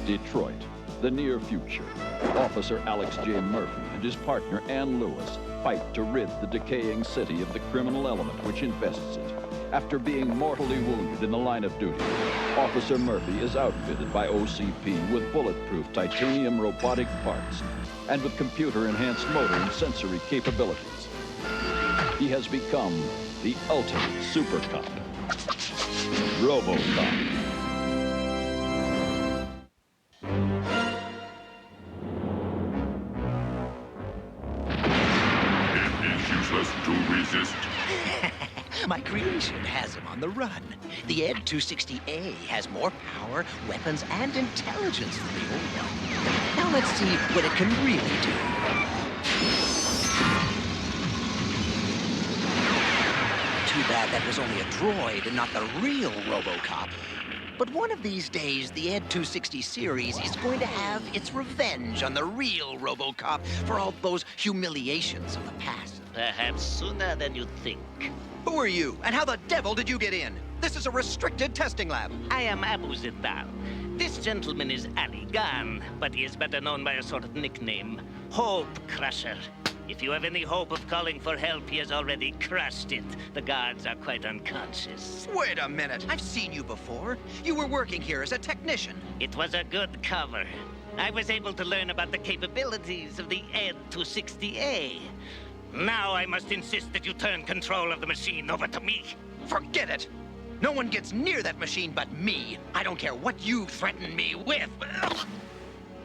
Detroit, the near future. Officer Alex J. Murphy and his partner Ann Lewis fight to rid the decaying city of the criminal element which infests it. After being mortally wounded in the line of duty, Officer Murphy is outfitted by OCP with bulletproof titanium robotic parts and with computer-enhanced motor and sensory capabilities. He has become the ultimate super cop, Robo Cop. It is useless to resist. My creation has him on the run. The Ed 260A has more power, weapons, and intelligence than the old one. Now let's see what it can really do. Too bad that was only a droid and not the real RoboCop. But one of these days, the Ed 260 series is going to have its revenge on the real RoboCop for all those humiliations of the past. Perhaps sooner than you think. Who are you, and how the devil did you get in? This is a restricted testing lab. I am Abu Zindal. This gentleman is Ali Khan, but he is better known by a sort of nickname, Hope Crusher. If you have any hope of calling for help, he has already crushed it. The guards are quite unconscious. Wait a minute, I've seen you before. You were working here as a technician. It was a good cover. I was able to learn about the capabilities of the Ed 260A. Now I must insist that you turn control of the machine over to me. Forget it. No one gets near that machine but me. I don't care what you threaten me with.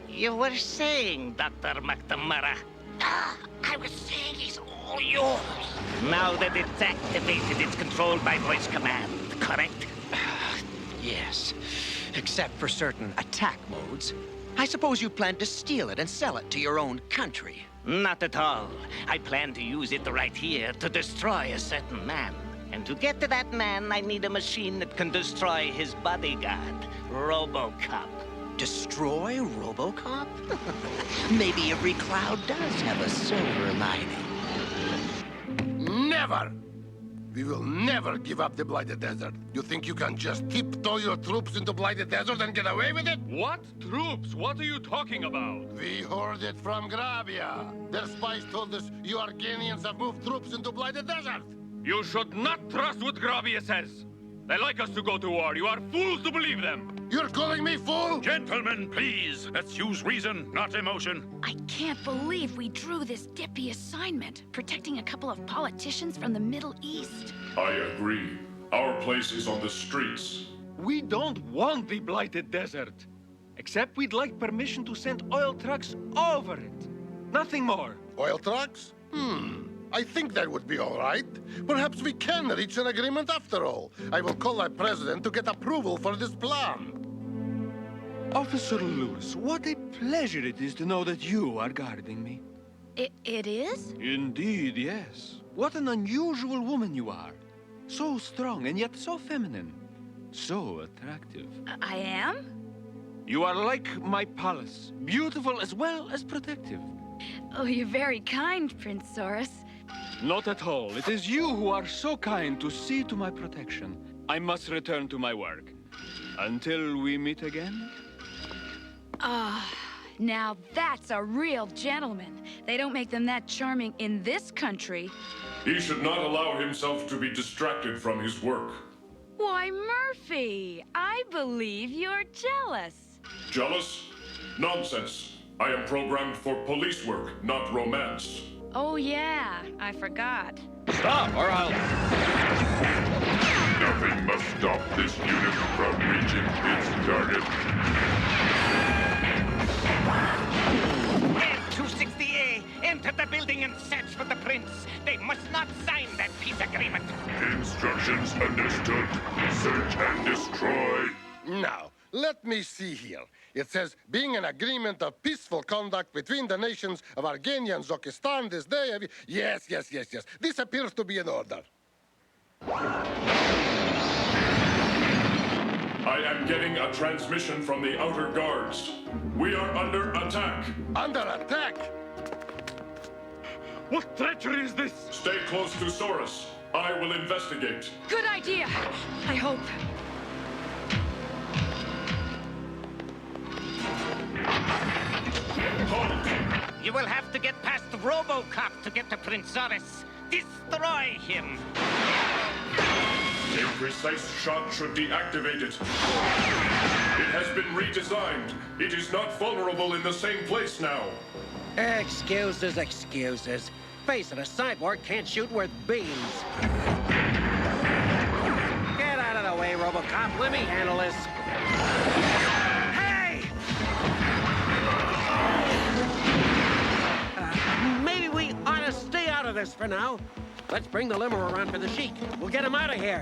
You were saying, Dr. McNamara. I was saying he's all yours. Now that it's activated, it's controlled by voice command, correct? Yes, except for certain attack modes. I suppose you plan to steal it and sell it to your own country. Not at all. I plan to use it right here to destroy a certain man. And to get to that man, I need a machine that can destroy his bodyguard, RoboCop. Destroy RoboCop? Maybe every cloud does have a silver lining. Never! We will never give up the Blighted Desert. You think you can just tiptoe your troops into Blighted Desert and get away with it? What troops? What are you talking about? We heard it from Grabia. Their spies told us you Arganians have moved troops into Blighted Desert. You should not trust what Gravia says. They like us to go to war. You are fools to believe them. You're calling me fool? Gentlemen, please. Let's use reason, not emotion. I can't believe we drew this dippy assignment, protecting a couple of politicians from the Middle East. I agree. Our place is on the streets. We don't want the Blighted Desert. Except we'd like permission to send oil trucks over it. Nothing more. Oil trucks? I think that would be all right. Perhaps we can reach an agreement after all. I will call our president to get approval for this plan. Officer Lewis, what a pleasure it is to know that you are guarding me. It is? Indeed, yes. What an unusual woman you are. So strong and yet so feminine. So attractive. I am? You are like my palace. Beautiful as well as protective. Oh, you're very kind, Prince Saurus. Not at all. It is you who are so kind to see to my protection. I must return to my work. Until we meet again? Now that's a real gentleman. They don't make them that charming in this country. He should not allow himself to be distracted from his work. Why, Murphy, I believe you're jealous. Jealous? Nonsense. I am programmed for police work, not romance. Oh, yeah, I forgot. Stop, or I'll... Nothing must stop this unit from reaching its target. Ed 260A, enter the building and search for the prince. They must not sign that peace agreement. Instructions understood. Search and destroy. Now, let me see here. It says, being an agreement of peaceful conduct between the nations of Argenia and Zokistan this day of... Yes. This appears to be in order. I am getting a transmission from the outer guards. We are under attack. Under attack? What treachery is this? Stay close to Saurus. I will investigate. Good idea, I hope. will have to get past Robo Cop to get to Prince Zoris. Destroy him! A precise shot should deactivate it. It has been redesigned. It is not vulnerable in the same place now. Excuses, excuses. Face it, a cyborg can't shoot worth beans. Get out of the way, RoboCop. Let me handle this. Hey! Maybe we ought to stay out of this for now. Let's bring the limo around for the Sheik. We'll get him out of here.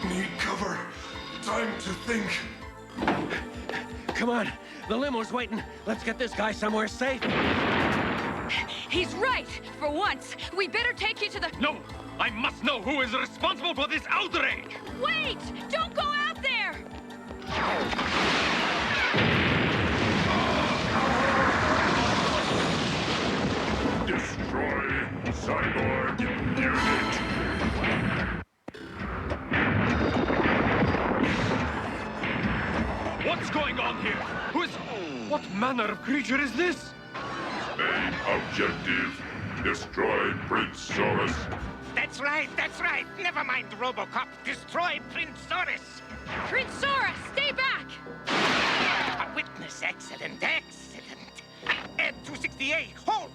Need cover. Time to think. Come on, the limo's waiting. Let's get this guy somewhere safe. He's right. For once, we better take you to the... No! I must know who is responsible for this outrage! Wait! Don't go out there! Destroy cyborg unit. What's going on here? What manner of creature is this? Main objective: destroy Prince Zoris. That's right, that's right. Never mind RoboCop. Destroy Prince Zoris. Prince Sora, stay back! A witness accident. Ed 260A, hold!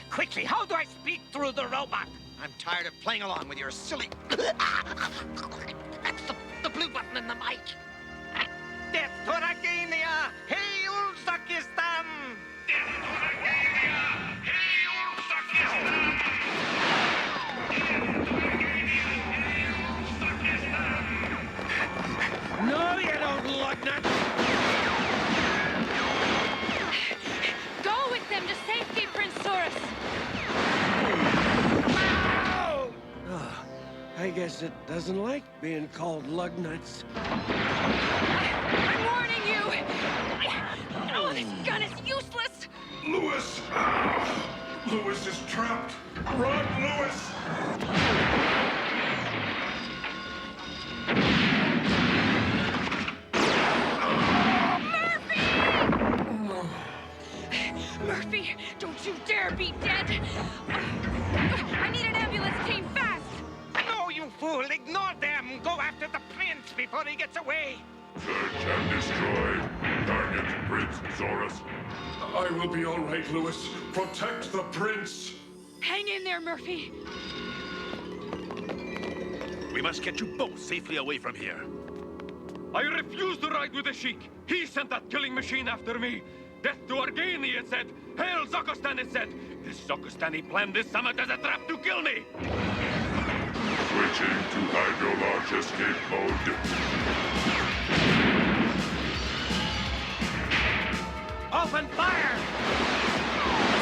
Quickly, how do I speak through the robot? I'm tired of playing along with your silly... That's the blue button in the mic. Death to Ragania! Hey, Uzbekistan! Death to Ragania! Hey, Uzbekistan! No, you don't, Lugnut! Go with them to safety, Prince Saurus! Oh, I guess it doesn't like being called Lugnuts. I'm warning you! Oh, this gun is useless! Lewis! Lewis is trapped. Run, Lewis! Murphy, don't you dare be dead! I need an ambulance team fast! No, you fool! Ignore them! Go after the prince before he gets away! Search and destroy. Target Prince Zoris. I will be all right, Lewis. Protect the prince. Hang in there, Murphy! We must get you both safely away from here. I refuse to ride with the Sheik. He sent that killing machine after me. Death to Argani, it said. Hail Zokostan, it said. This Zokostani planned this summit as a trap to kill me. Switching to hydro-launch escape mode. Open fire!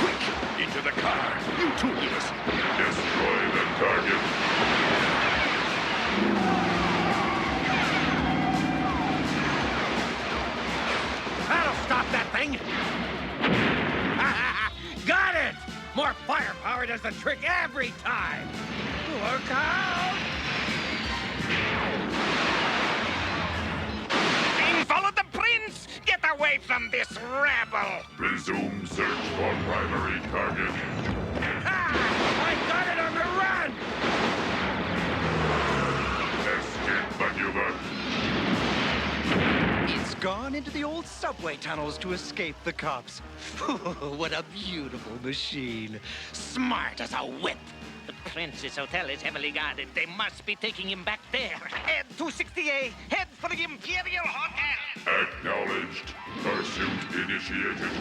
Quick! Into the car! You too, Lewis! Destroy the target. That'll stop that thing! Got it! More firepower does the trick every time! Look out! Follow the prince! Get away from this rabble! Resume search for primary target. I got it on the run! Escape maneuver. It's gone into the old subway tunnels to escape the cops. What a beautiful machine. Smart as a whip. The prince's hotel is heavily guarded. They must be taking him back there. Ed 260A, head for the Imperial Hotel! Acknowledged. Pursuit initiated.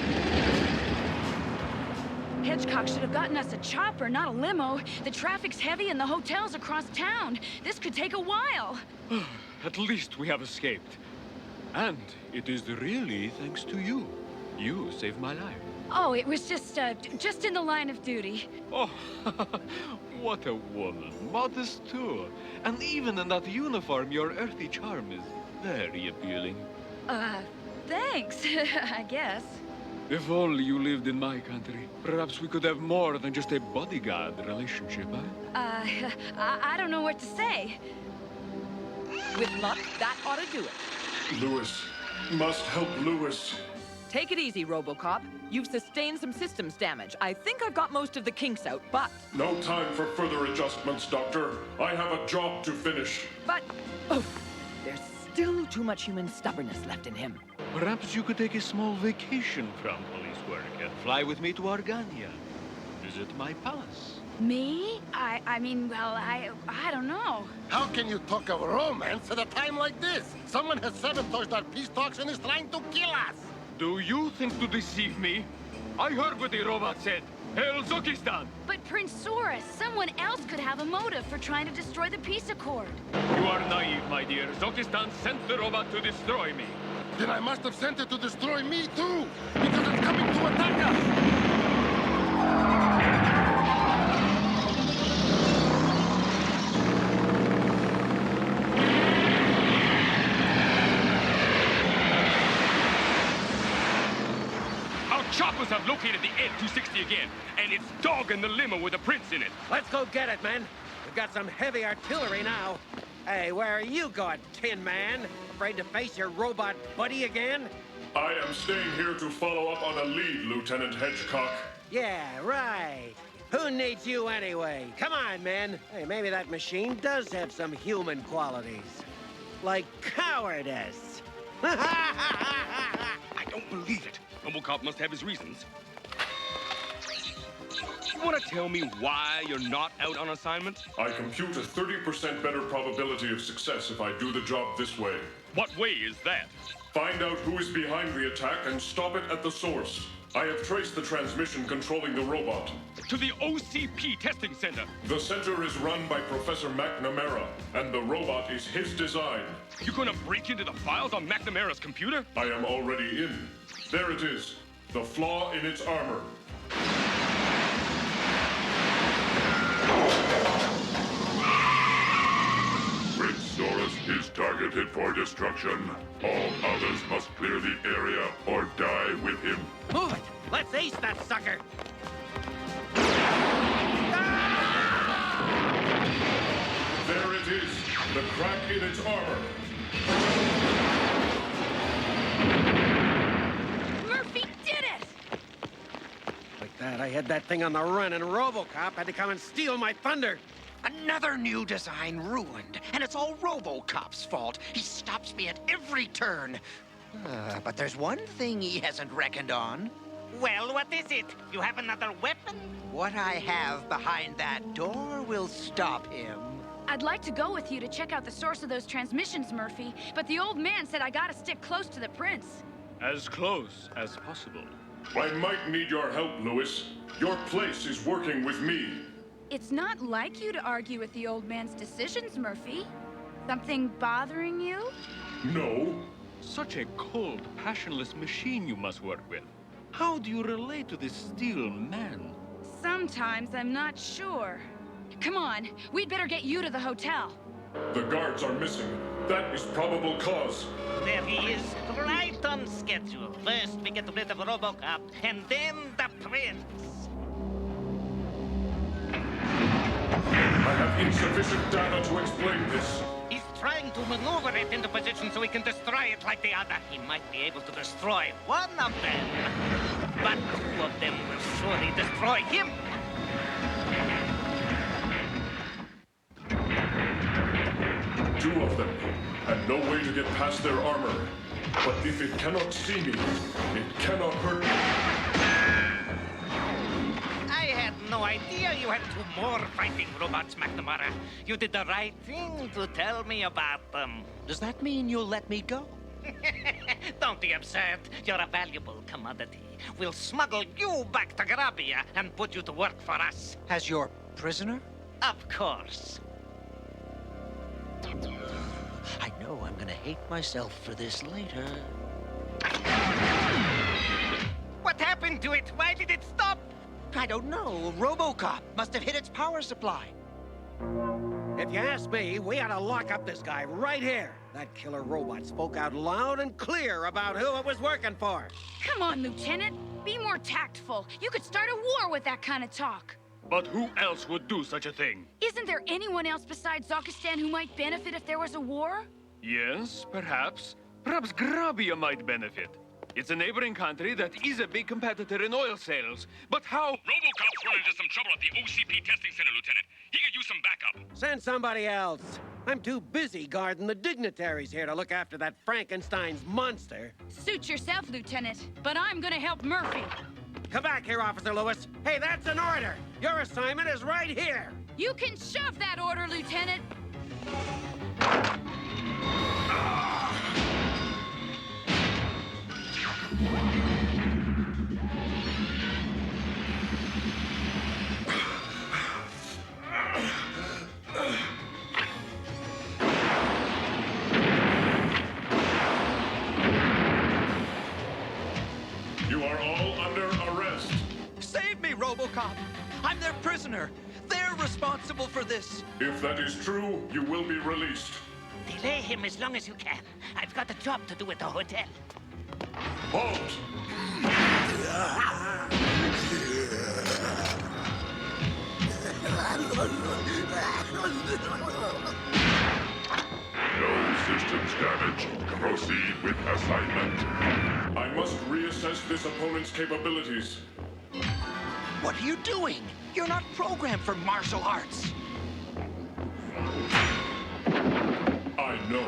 Hedgecock should have gotten us a chopper, not a limo. The traffic's heavy and the hotel's across town. This could take a while. At least we have escaped. And it is really thanks to you. You saved my life. Oh, it was just in the line of duty. Oh, what a woman. Modest too. And even in that uniform, your earthy charm is very appealing. Thanks, I guess. If only you lived in my country. Perhaps we could have more than just a bodyguard relationship, eh? I don't know what to say. With luck, that ought to do it. Lewis. Must help Lewis. Take it easy, RoboCop. You've sustained some systems damage. I think I've got most of the kinks out, but... No time for further adjustments, Doctor. I have a job to finish. But... Oh, there's still too much human stubbornness left in him. Perhaps you could take a small vacation from police work and fly with me to Argania. Visit my palace. Me? I mean, well, I don't know. How can you talk of romance at a time like this? Someone has sabotaged our peace talks and is trying to kill us. Do you think to deceive me? I heard what the robot said. Hail Zokistan! But Prince Saurus, someone else could have a motive for trying to destroy the peace accord. You are naive, my dear. Zokistan sent the robot to destroy me. Then I must have sent it to destroy me too, because it's coming to attack us. Choppers have located the Ed 260 again, and it's dogging the limo with the prince in it. Let's go get it, men. We've got some heavy artillery now. Hey, where are you going, Tin Man? Afraid to face your robot buddy again? I am staying here to follow up on a lead, Lieutenant Hedgecock. Yeah, right. Who needs you anyway? Come on, men. Hey, maybe that machine does have some human qualities. Like cowardice. I don't believe it. Robo Cop must have his reasons. You want to tell me why you're not out on assignment? I compute a 30% better probability of success if I do the job this way. What way is that? Find out who is behind the attack and stop it at the source. I have traced the transmission controlling the robot. To the OCP testing center. The center is run by Professor McNamara, and the robot is his design. You gonna break into the files on McNamara's computer? I am already in. There it is. The flaw in its armor. Prince Saurus is targeted for destruction. All others must clear the area or die with him. Move it! Let's ace that sucker! There it is. The crack in its armor. Murphy did it! Like that, I had that thing on the run, and RoboCop had to come and steal my thunder. Another new design ruined, and it's all RoboCop's fault. He stops me at every turn. But there's one thing he hasn't reckoned on. Well, what is it? You have another weapon? What I have behind that door will stop him. I'd like to go with you to check out the source of those transmissions, Murphy, but the old man said I gotta stick close to the prince. As close as possible. I might need your help, Lewis. Your place is working with me. It's not like you to argue with the old man's decisions, Murphy. Something bothering you? No. Such a cold, passionless machine you must work with. How do you relate to this steel man? Sometimes I'm not sure. Come on, we'd better get you to the hotel. The guards are missing. That is probable cause. There he is, right on schedule. First, we get rid of RoboCop, and then the prince. I have insufficient data to explain this. He's trying to maneuver it into position so he can destroy it like the other. He might be able to destroy one of them, but two of them will surely destroy him. Two of them, and no way to get past their armor. But if it cannot see me, it cannot hurt me. I had no idea you had two more fighting robots, McNamara. You did the right thing to tell me about them. Does that mean you'll let me go? Don't be absurd. You're a valuable commodity. We'll smuggle you back to Grabia and put you to work for us. As your prisoner? Of course. I know I'm gonna hate myself for this later. What happened to it? Why did it stop? I don't know. RoboCop must have hit its power supply. If you ask me, we ought to lock up this guy right here. That killer robot spoke out loud and clear about who it was working for. Come on, Lieutenant. Be more tactful. You could start a war with that kind of talk. But who else would do such a thing? Isn't there anyone else besides Zokistan who might benefit if there was a war? Yes, perhaps. Perhaps Grabia might benefit. It's a neighboring country that is a big competitor in oil sales. But how? RoboCop's run into some trouble at the OCP testing center, Lieutenant. He could use some backup. Send somebody else. I'm too busy guarding the dignitaries here to look after that Frankenstein's monster. Suit yourself, Lieutenant, but I'm gonna help Murphy. Come back here, Officer Lewis. Hey, that's an order. Your assignment is right here. You can shove that order, Lieutenant. You are all under arrest. Save me, RoboCop! I'm their prisoner. They're responsible for this. If that is true, you will be released. Delay him as long as you can. I've got a job to do at the hotel. Halt! No systems damage. Proceed with assignment. I must reassess this opponent's capabilities. What are you doing? You're not programmed for martial arts. I know.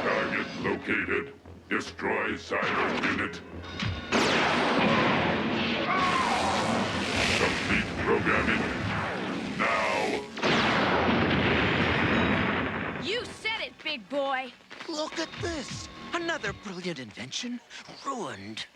Target located. Destroy silent unit. Complete programming. Now. You said it, big boy. Look at this. Another brilliant invention ruined.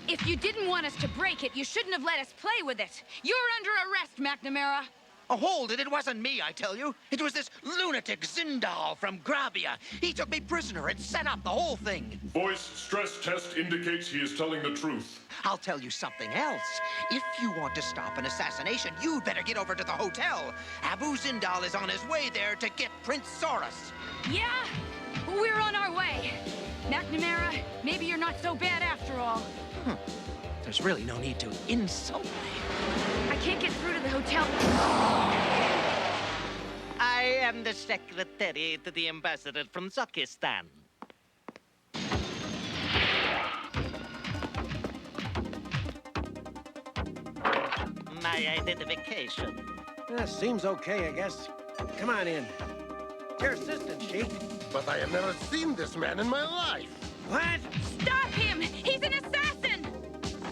If you didn't want us to break it, you shouldn't have let us play with it. You're under arrest, McNamara. Oh, hold it. It wasn't me, I tell you. It was this lunatic Zindal from Grabia. He took me prisoner and set up the whole thing. Voice stress test indicates he is telling the truth. I'll tell you something else. If you want to stop an assassination, you'd better get over to the hotel. Abu Zindal is on his way there to get Prince Saurus. Yeah, we're on our way. McNamara, maybe you're not so bad after all. There's really no need to insult me. I can't get through to the hotel. I am the secretary to the ambassador from Zokistan. My identification. Seems okay, I guess. Come on in. Your assistant, Sheik. But I have never seen this man in my life. What? Stop him! He's an assassin!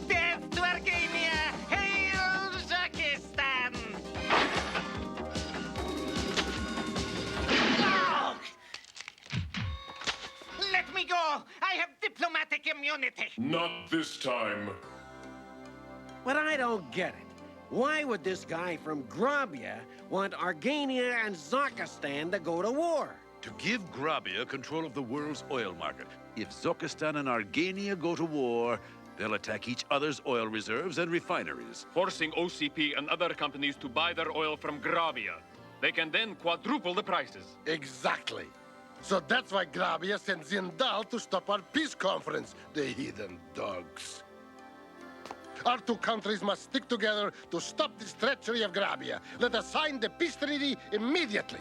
Death to Argania! Hail Zokistan! No! Let me go! I have diplomatic immunity! Not this time. But I don't get it. Why would this guy from Grabia want Argania and Zokistan to go to war? To give Grabia control of the world's oil market. If Zokistan and Argania go to war, they'll attack each other's oil reserves and refineries. Forcing OCP and other companies to buy their oil from Grabia. They can then quadruple the prices. Exactly. So that's why Grabia sent Zindal to stop our peace conference, the heathen dogs. Our two countries must stick together to stop this treachery of Grabia. Let us sign the peace treaty immediately.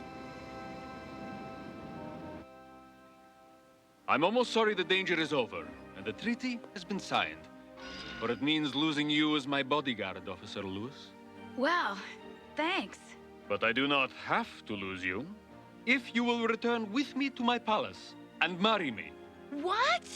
I'm almost sorry the danger is over, and the treaty has been signed. For it means losing you as my bodyguard, Officer Lewis. Well, thanks. But I do not have to lose you. If you will return with me to my palace and marry me. What?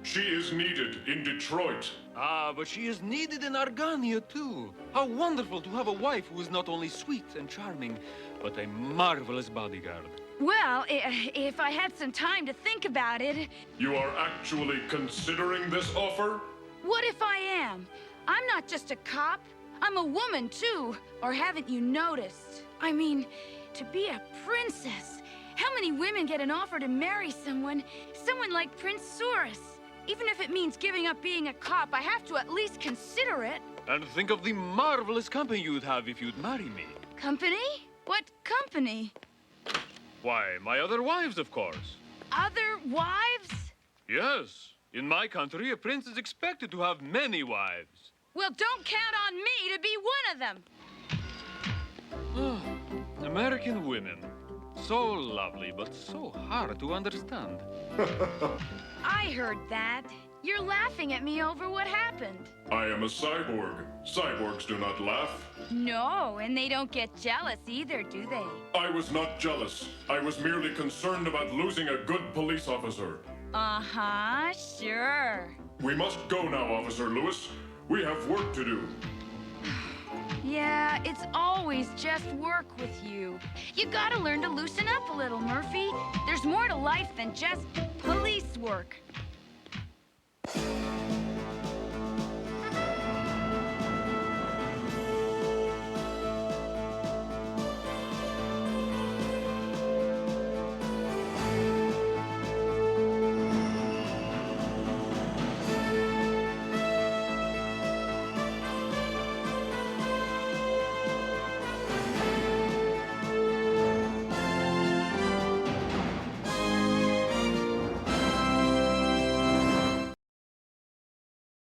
She is needed in Detroit. Ah, but she is needed in Argania, too. How wonderful to have a wife who is not only sweet and charming, but a marvelous bodyguard. Well, if I had some time to think about it... You are actually considering this offer? What if I am? I'm not just a cop. I'm a woman, too. Or haven't you noticed? I mean, to be a princess. How many women get an offer to marry someone like Prince Saurus? Even if it means giving up being a cop, I have to at least consider it. And think of the marvelous company you'd have if you'd marry me. Company? What company? Why, my other wives, of course. Other wives? Yes. In my country, a prince is expected to have many wives. Well, don't count on me to be one of them. American women. So lovely, but so hard to understand. I heard that. You're laughing at me over what happened. I am a cyborg. Cyborgs do not laugh. No, and they don't get jealous either, do they? I was not jealous. I was merely concerned about losing a good police officer. Uh-huh, sure. We must go now, Officer Lewis. We have work to do. Yeah, it's always just work with you. You gotta learn to loosen up a little, Murphy. There's more to life than just police work.